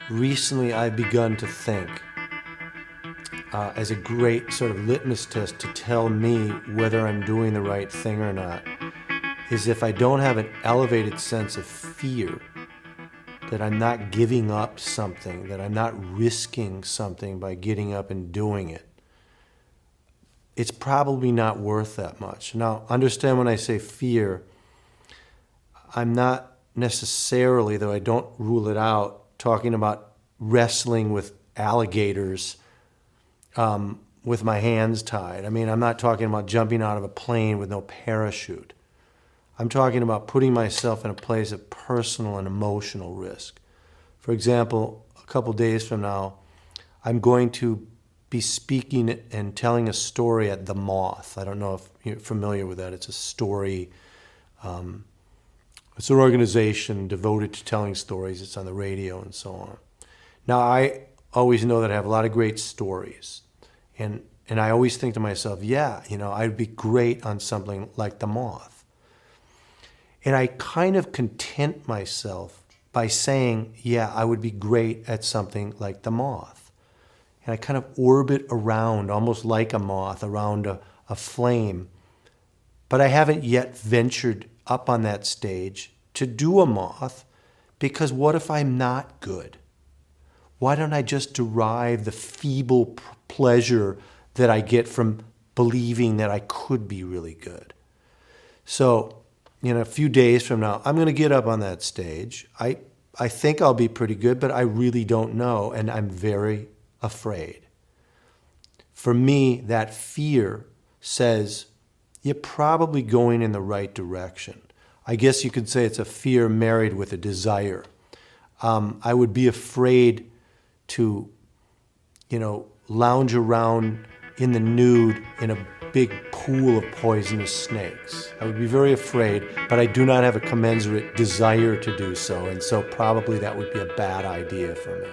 recently I've begun to think as a great sort of litmus test to tell me whether I'm doing the right thing or not is if I don't have an elevated sense of fear, that I'm not giving up something, that I'm not risking something by getting up and doing it, it's probably not worth that much. Now, understand when I say fear, I'm not necessarily, though I don't rule it out, talking about wrestling with alligators with my hands tied. I mean, I'm not talking about jumping out of a plane with no parachute. I'm talking about putting myself in a place of personal and emotional risk. For example, a couple days from now, I'm going to be speaking and telling a story at The Moth. I don't know if you're familiar with that. It's a story, it's an organization devoted to telling stories. It's on the radio and so on. Now, I always know that I have a lot of great stories. And I always think to myself, yeah, I'd be great on something like The Moth. And I kind of content myself by saying, yeah, I would be great at something like The Moth. And I kind of orbit around, almost like a moth, around a flame. But I haven't yet ventured up on that stage to do a moth, because what if I'm not good? Why don't I just derive the feeble pleasure that I get from believing that I could be really good? So, a few days from now, I'm going to get up on that stage. I think I'll be pretty good, but I really don't know, and I'm very afraid. For me, that fear says, you're probably going in the right direction. I guess you could say it's a fear married with a desire. I would be afraid to, lounge around in the nude in a big pool of poisonous snakes. I would be very afraid, but I do not have a commensurate desire to do so, and so probably that would be a bad idea for me.